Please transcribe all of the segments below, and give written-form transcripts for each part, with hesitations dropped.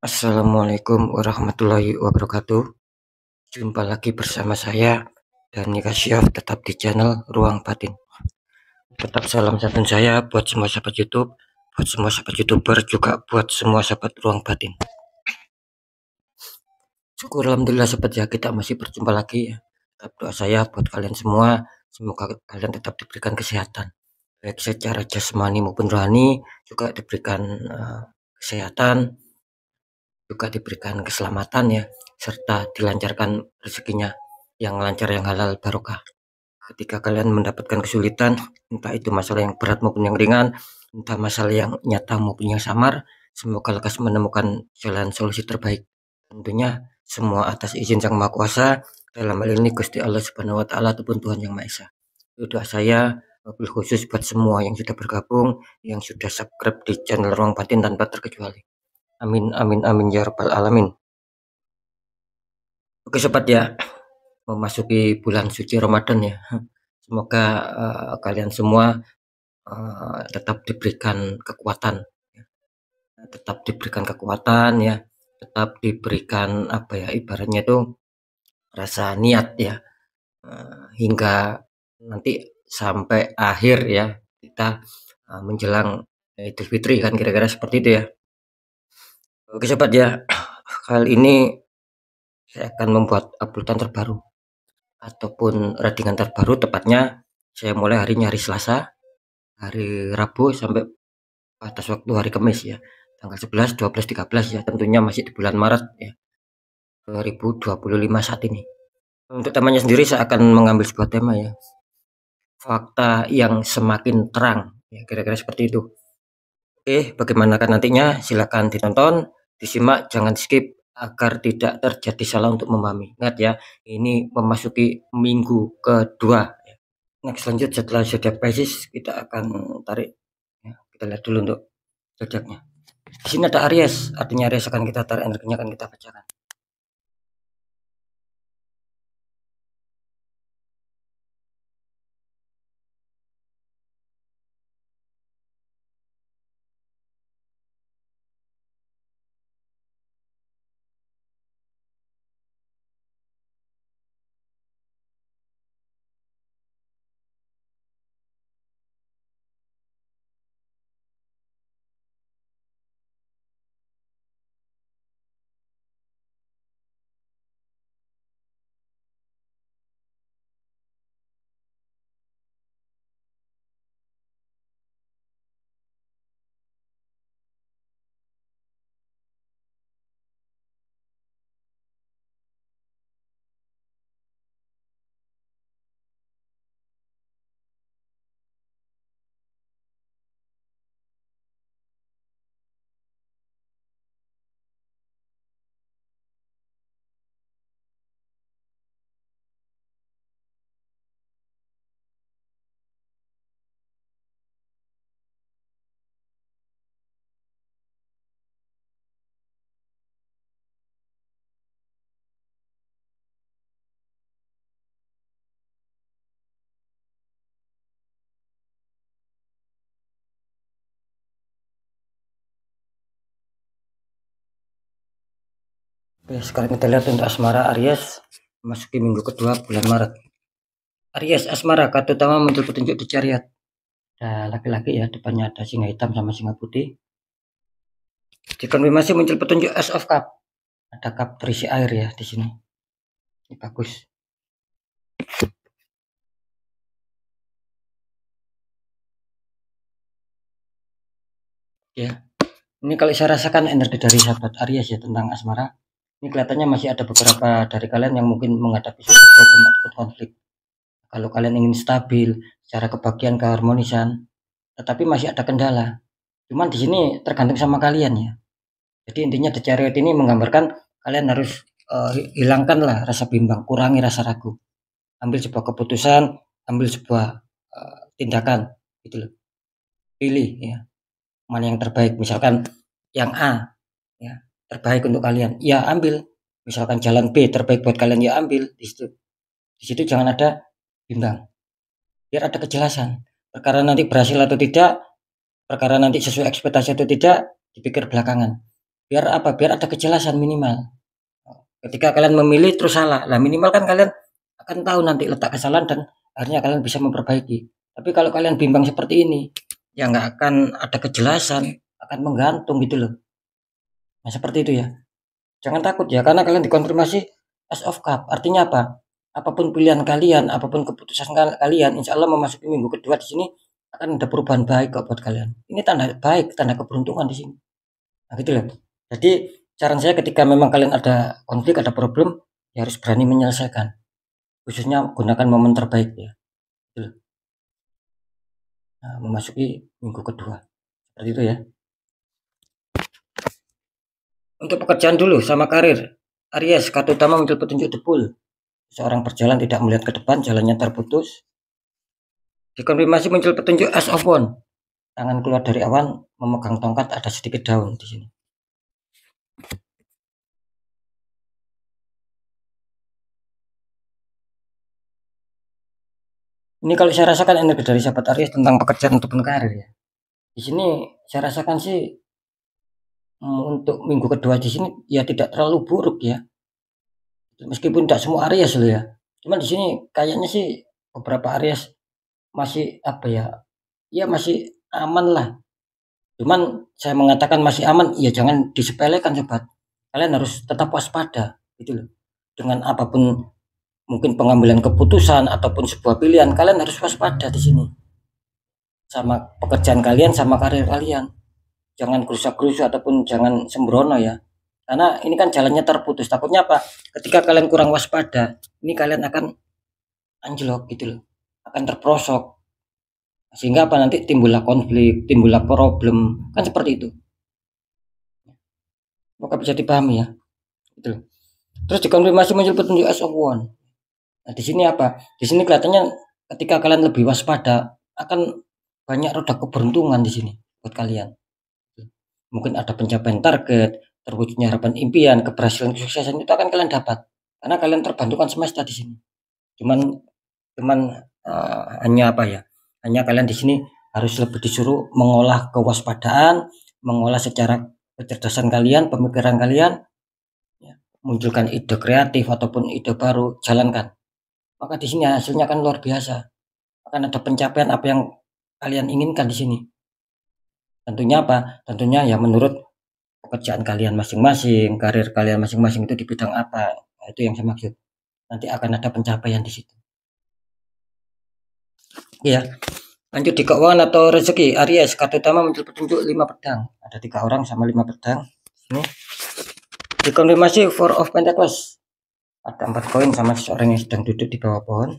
Assalamualaikum warahmatullahi wabarakatuh. Jumpa lagi bersama saya Dani Kasyaf, tetap di channel Ruang Batin. Tetap salam santun saya buat semua sahabat YouTube, buat semua sahabat YouTuber, juga buat semua sahabat Ruang Batin. Syukur alhamdulillah sahabat ya, kita masih berjumpa lagi ya. Tetap doa saya buat kalian semua, semoga kalian tetap diberikan kesehatan, baik secara jasmani maupun rohani, juga diberikan kesehatan, juga diberikan keselamatan ya, serta dilancarkan rezekinya yang lancar, yang halal barokah. Ketika kalian mendapatkan kesulitan, entah itu masalah yang berat maupun yang ringan, entah masalah yang nyata maupun yang samar, semoga lekas menemukan jalan solusi terbaik. Tentunya semua atas izin Sang Maha Kuasa, dalam hal ini Gusti Allah Subhanahu wa taala ataupun Tuhan Yang Maha Esa. Itu doa saya mobil khusus buat semua yang sudah bergabung, yang sudah subscribe di channel Ruang Batin tanpa terkecuali. Amin amin amin ya rabbal alamin. Oke sobat ya, memasuki bulan suci Ramadan ya. Semoga kalian semua tetap diberikan kekuatan, tetap diberikan kekuatan ya, tetap diberikan apa ya, ibaratnya itu rasa niat ya, hingga nanti sampai akhir ya kita menjelang Idul Fitri kan, kira-kira seperti itu ya. Oke sobat ya, kali ini saya akan membuat uploadan terbaru ataupun readingan terbaru, tepatnya saya mulai harinya hari Selasa, hari Rabu sampai batas waktu hari Kamis ya, tanggal 11, 12, 13 ya, tentunya masih di bulan Maret ya, 2025 saat ini. Untuk temanya sendiri saya akan mengambil sebuah tema ya, fakta yang semakin terang ya, kira-kira seperti itu. Oke, bagaimana kan nantinya, silakan ditonton, disimak, jangan skip agar tidak terjadi salah untuk memahami. Ingat ya, ini memasuki minggu kedua. Next lanjut setelah zodiak Pisces, kita akan tarik ya, kita lihat dulu untuk zodiaknya. Di sini ada Aries, artinya Aries akan kita tarik energinya, akan kita bacakan. Oke, sekarang kita lihat untuk asmara Aries memasuki minggu kedua bulan Maret. Aries asmara, kartu utama muncul petunjuk di chariot. Ada laki-laki ya, depannya ada singa hitam sama singa putih. Dikonfirmasi muncul petunjuk Ace of Cup. Ada cup terisi air ya di sini. Ini bagus. Ya, ini kalau saya rasakan energi dari sahabat Aries ya tentang asmara. Ini kelihatannya masih ada beberapa dari kalian yang mungkin menghadapi suatu problem atau konflik. Kalau kalian ingin stabil secara kebahagiaan, keharmonisan, tetapi masih ada kendala. Cuman di sini tergantung sama kalian ya. Jadi intinya The Chariot ini menggambarkan kalian harus hilangkanlah rasa bimbang, kurangi rasa ragu, ambil sebuah keputusan, ambil sebuah tindakan, gitu loh. Pilih ya, mana yang terbaik. Misalkan yang A ya, terbaik untuk kalian, ya ambil. Misalkan jalan B terbaik buat kalian, ya ambil. Di situ jangan ada bimbang, biar ada kejelasan. Perkara nanti berhasil atau tidak, perkara nanti sesuai ekspektasi atau tidak, dipikir belakangan. Biar apa? Biar ada kejelasan minimal. Ketika kalian memilih terus salah, lah minimal kan kalian akan tahu nanti letak kesalahan dan akhirnya kalian bisa memperbaiki. Tapi kalau kalian bimbang seperti ini, ya nggak akan ada kejelasan, akan menggantung gitu loh. Nah seperti itu ya. Jangan takut ya, karena kalian dikonfirmasi Ace of Cup. Artinya apa? Apapun pilihan kalian, apapun keputusan kalian, insya Allah memasuki minggu kedua di sini akan ada perubahan baik kok buat kalian. Ini tanda baik, tanda keberuntungan di sini. Nah gitu loh. Jadi saran saya ketika memang kalian ada konflik, ada problem, ya harus berani menyelesaikan. Khususnya gunakan momen terbaik ya. Gitu loh. Nah, memasuki minggu kedua. Seperti itu ya. Untuk pekerjaan dulu sama karir. Aries, kartu utama muncul petunjuk depul. Seorang berjalan tidak melihat ke depan, jalannya terputus. Dikonfirmasi muncul petunjuk As of Wand. Tangan keluar dari awan, memegang tongkat, ada sedikit daun di sini. Ini kalau saya rasakan energi dari sahabat Aries tentang pekerjaan ataupun karir ya. Di sini saya rasakan sih untuk minggu kedua di sini ya tidak terlalu buruk ya. Meskipun tidak semua Aries loh ya. Cuman di sini kayaknya sih beberapa Aries masih apa ya? Ya masih aman lah. Cuman saya mengatakan masih aman, ya jangan disepelekan sobat. Kalian harus tetap waspada gitu loh. Dengan apapun mungkin pengambilan keputusan ataupun sebuah pilihan, kalian harus waspada di sini. Sama pekerjaan kalian, sama karir kalian. Jangan gerusak-gerusuk ataupun jangan sembrono ya. Karena ini kan jalannya terputus. Takutnya apa? Ketika kalian kurang waspada, ini kalian akan anjlok gitu loh. Akan terprosok. Sehingga apa nanti timbullah konflik, timbullah problem. Kan seperti itu. Maka bisa dipahami ya. Gitu loh. Terus dikonfirmasi muncul petunjuk As of Wand. Nah, di sini apa? Di sini kelihatannya ketika kalian lebih waspada akan banyak roda keberuntungan di sini buat kalian. Mungkin ada pencapaian target, terwujudnya harapan impian, keberhasilan, kesuksesan itu akan kalian dapat karena kalian terbantukan semesta di sini. Cuman cuman hanya apa ya? Hanya kalian di sini harus lebih disuruh mengolah kewaspadaan, mengolah secara kecerdasan kalian, pemikiran kalian, ya, munculkan ide kreatif ataupun ide baru, jalankan. Maka di sini hasilnya akan luar biasa. Akan ada pencapaian apa yang kalian inginkan di sini. Tentunya apa? Tentunya ya menurut pekerjaan kalian masing-masing, karir kalian masing-masing itu di bidang apa. Nah, itu yang saya maksud. Nanti akan ada pencapaian di situ. Ya, lanjut di keuangan atau rezeki. Aries, kartu utama muncul petunjuk 5 pedang. Ada 3 orang sama 5 pedang. Ini dikonfirmasi Four of Pentacles. Ada 4 koin sama seseorang yang sedang duduk di bawah pohon.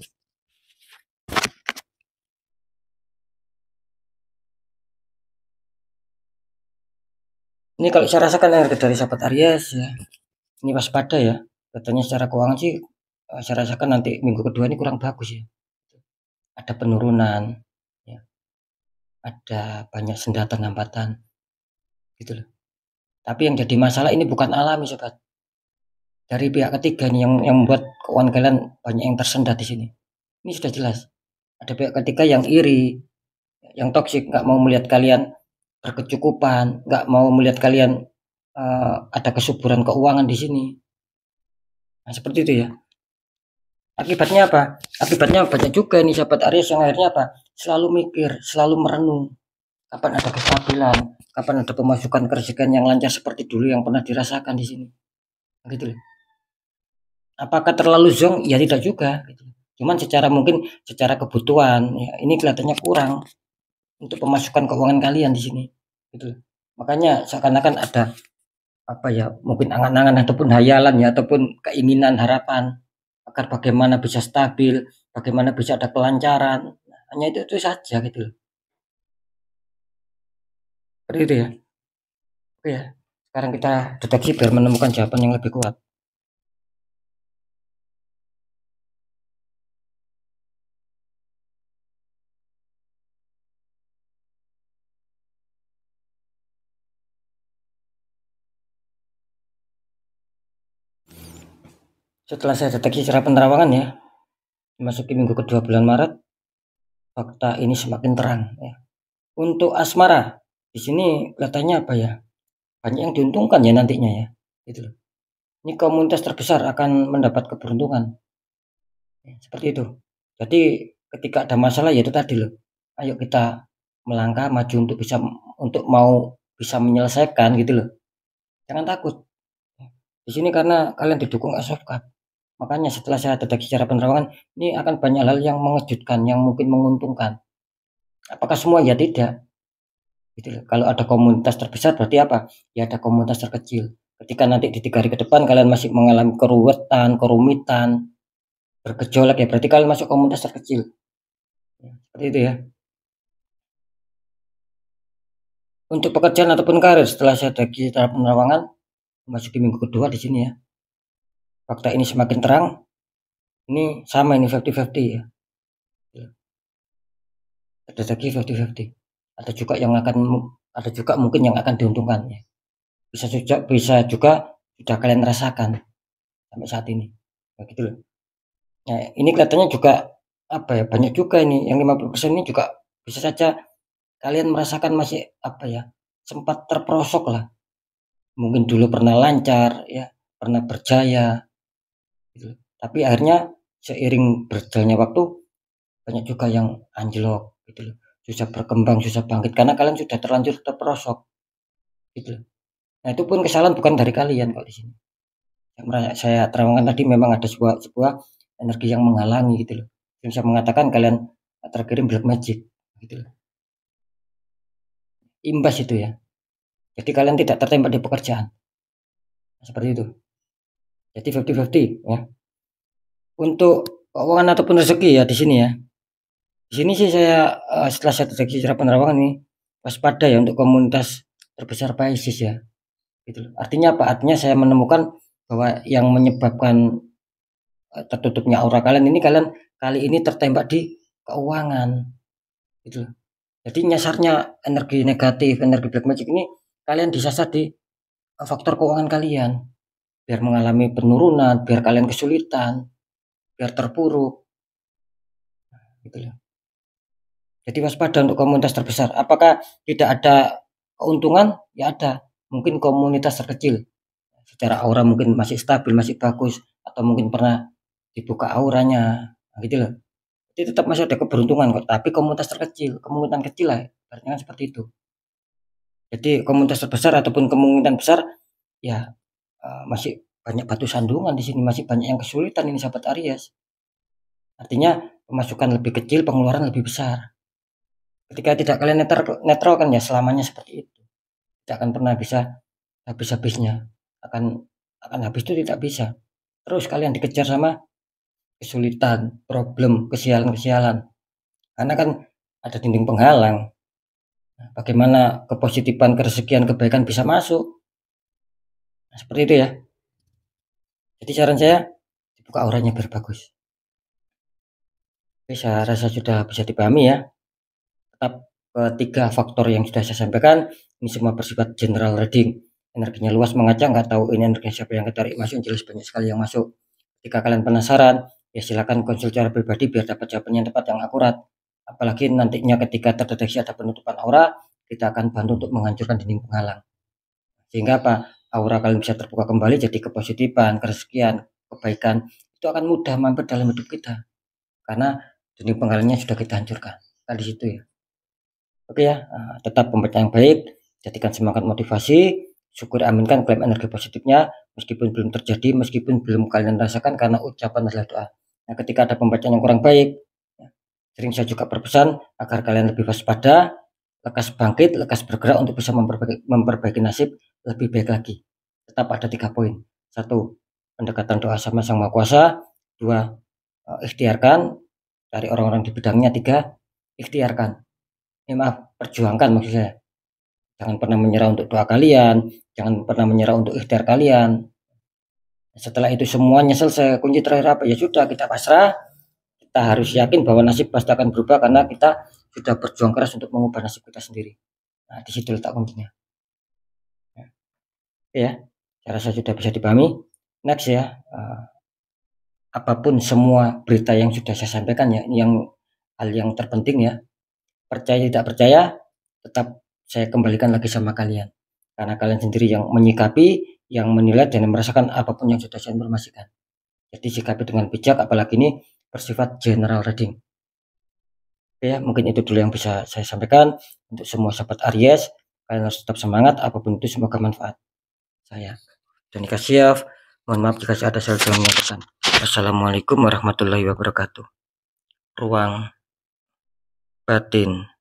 Ini kalau saya rasakan energi dari sahabat Aries ya. Ini waspada ya. Katanya secara keuangan sih saya rasakan nanti minggu kedua ini kurang bagus ya. Ada penurunan ya. Ada banyak sendatan hambatan gitu loh. Tapi yang jadi masalah ini bukan alami sobat. Dari pihak ketiga nih yang membuat keuangan kalian banyak yang tersendat di sini. Ini sudah jelas. Ada pihak ketiga yang iri, yang toksik, nggak mau melihat kalian berkecukupan, nggak mau melihat kalian ada kesuburan keuangan di sini. Nah, seperti itu ya. Akibatnya apa? Akibatnya banyak juga nih sahabat Aries yang akhirnya apa? Selalu mikir, selalu merenung. Kapan ada kestabilan? Kapan ada pemasukan kerjaan yang lancar seperti dulu yang pernah dirasakan di sini? Gitu loh. Apakah terlalu zong? Ya tidak juga. Gitu. Cuman secara mungkin secara kebutuhan, ya, ini kelihatannya kurang untuk pemasukan keuangan kalian di sini. Gitu loh. Makanya seakan-akan ada apa ya? Mungkin angan-angan ataupun hayalan ya, ataupun keinginan harapan agar bagaimana bisa stabil, bagaimana bisa ada kelancaran. Hanya itu saja gitu loh. Seperti itu ya. Oke ya. Sekarang kita deteksi biar menemukan jawaban yang lebih kuat. Setelah saya deteksi secara penerawangan ya, memasuki minggu kedua bulan Maret, fakta ini semakin terang ya. Untuk asmara, di sini kelihatannya apa ya? banyak yang diuntungkan ya nantinya ya, gitu loh. Ini komunitas terbesar akan mendapat keberuntungan, ya, seperti itu. Jadi ketika ada masalah ya itu tadi loh, ayo kita melangkah maju untuk untuk mau bisa menyelesaikan gitu loh. Jangan takut, di sini karena kalian didukung Asofka. Makanya setelah saya deteksi secara penerawangan, ini akan banyak hal yang mengejutkan, yang mungkin menguntungkan. Apakah semua? Ya tidak. Gitu loh. Kalau ada komunitas terbesar berarti apa? Ya ada komunitas terkecil. Ketika nanti di 3 hari ke depan kalian masih mengalami keruwetan, kerumitan, bergejolak ya berarti kalian masuk komunitas terkecil. Seperti itu ya. Untuk pekerjaan ataupun karir setelah saya deteksi secara penerawangan, memasuki minggu kedua di sini ya. Fakta ini semakin terang. Ini sama ini 50-50 ya. Deteksi 50-50. Ada juga mungkin yang akan diuntungkan ya. Bisa juga sudah kalian rasakan sampai saat ini. Begitu loh. Nah, ini kelihatannya juga apa ya, banyak juga ini yang 50% ini juga bisa saja kalian merasakan masih apa ya, sempat terperosok lah. Mungkin dulu pernah lancar ya, pernah berjaya gitu. Tapi akhirnya seiring berjalannya waktu banyak juga yang anjlok gitu loh. Susah berkembang, susah bangkit karena kalian sudah terlanjur terperosok gitu loh. Nah, itu pun kesalahan bukan dari kalian kok di sini. Yang saya terangkan tadi memang ada sebuah energi yang menghalangi gitu loh. Bisa mengatakan kalian terkirim black magic gitu loh. Imbas itu ya. Jadi kalian tidak tertembak di pekerjaan. Seperti itu. Jadi 50-50 ya. Untuk keuangan ataupun rezeki ya di sini ya. Di sini sih saya setelah saya deteksi secara penerawangan ini waspada ya untuk komunitas terbesar Pisces ya. Gitu loh. Artinya apa? Artinya saya menemukan bahwa yang menyebabkan tertutupnya aura kalian ini kalian kali ini tertembak di keuangan gitu. Jadi nyasarnya energi negatif, energi black magic ini kalian disasar di faktor keuangan kalian biar mengalami penurunan, biar kalian kesulitan, biar terpuruk gitu ya. Jadi waspada untuk komunitas terbesar. Apakah tidak ada keuntungan? Ya ada. Mungkin komunitas terkecil secara aura mungkin masih stabil, masih bagus atau mungkin pernah dibuka auranya gitu loh. Jadi tetap masih ada keberuntungan kok, tapi komunitas terkecil, kemungkinan kecil lah, artinya seperti itu. Jadi komunitas terbesar ataupun kemungkinan besar, ya masih banyak batu sandungan di sini, masih banyak yang kesulitan ini sahabat Aries. Artinya pemasukan lebih kecil, pengeluaran lebih besar. Ketika tidak kalian netral kan ya selamanya seperti itu. Tidak akan pernah bisa habis-habisnya. Akan habis itu tidak bisa. Terus kalian dikejar sama kesulitan, problem, kesialan-kesialan. Karena kan ada dinding penghalang. Bagaimana kepositifan, kerezekian, kebaikan bisa masuk. Nah, seperti itu ya. Jadi saran saya dibuka auranya biar bagus. Oke, saya rasa sudah bisa dipahami ya. Tetap ketiga faktor yang sudah saya sampaikan ini semua bersifat general reading. Energinya luas mengajak, nggak tahu ini energi siapa yang ketarik masuk, jelas banyak sekali yang masuk. Jika kalian penasaran, ya silakan konsul secara pribadi biar dapat jawaban yang tepat yang akurat. Apalagi nantinya ketika terdeteksi ada penutupan aura, kita akan bantu untuk menghancurkan dinding penghalang. Sehingga apa? Aura kalian bisa terbuka kembali jadi kepositifan, kerezekian, kebaikan. Itu akan mudah mampir dalam hidup kita. Karena dinding penghalangnya sudah kita hancurkan. Kan di situ ya. Oke ya, tetap membaca yang baik, jadikan semangat motivasi, syukur aminkan klaim energi positifnya, meskipun belum terjadi, meskipun belum kalian rasakan karena ucapan adalah doa. Nah, ketika ada pembacaan yang kurang baik, ya, sering saya juga berpesan agar kalian lebih waspada, lekas bangkit, lekas bergerak untuk bisa memperbaiki nasib lebih baik lagi. Tetap ada 3 poin. 1, pendekatan doa sama Sang Maha Kuasa. 2, ikhtiarkan dari orang-orang di bidangnya. 3, ikhtiarkan. Maaf, perjuangkan maksud saya. Jangan pernah menyerah untuk doa kalian, jangan pernah menyerah untuk ikhtiar kalian. Setelah itu semuanya selesai, kunci terakhir apa? Ya sudah, kita pasrah. Kita harus yakin bahwa nasib pasti akan berubah karena kita sudah berjuang keras untuk mengubah nasib kita sendiri. Nah, di situ letak kuncinya. Ya, saya rasa sudah bisa dipahami. Next ya, apapun semua berita yang sudah saya sampaikan ya, ini yang hal yang terpenting ya. Percaya tidak percaya, tetap saya kembalikan lagi sama kalian. karena kalian sendiri yang menyikapi, yang menilai dan merasakan apapun yang sudah saya informasikan. Jadi sikapi dengan bijak, apalagi ini bersifat general reading. Oke ya, mungkin itu dulu yang bisa saya sampaikan untuk semua sahabat Aries. Kalian harus tetap semangat, apapun itu semoga manfaat saya. Dan dikasih mohon maaf jika ada salah yang menyatakan. Assalamualaikum warahmatullahi wabarakatuh. Ruang batin.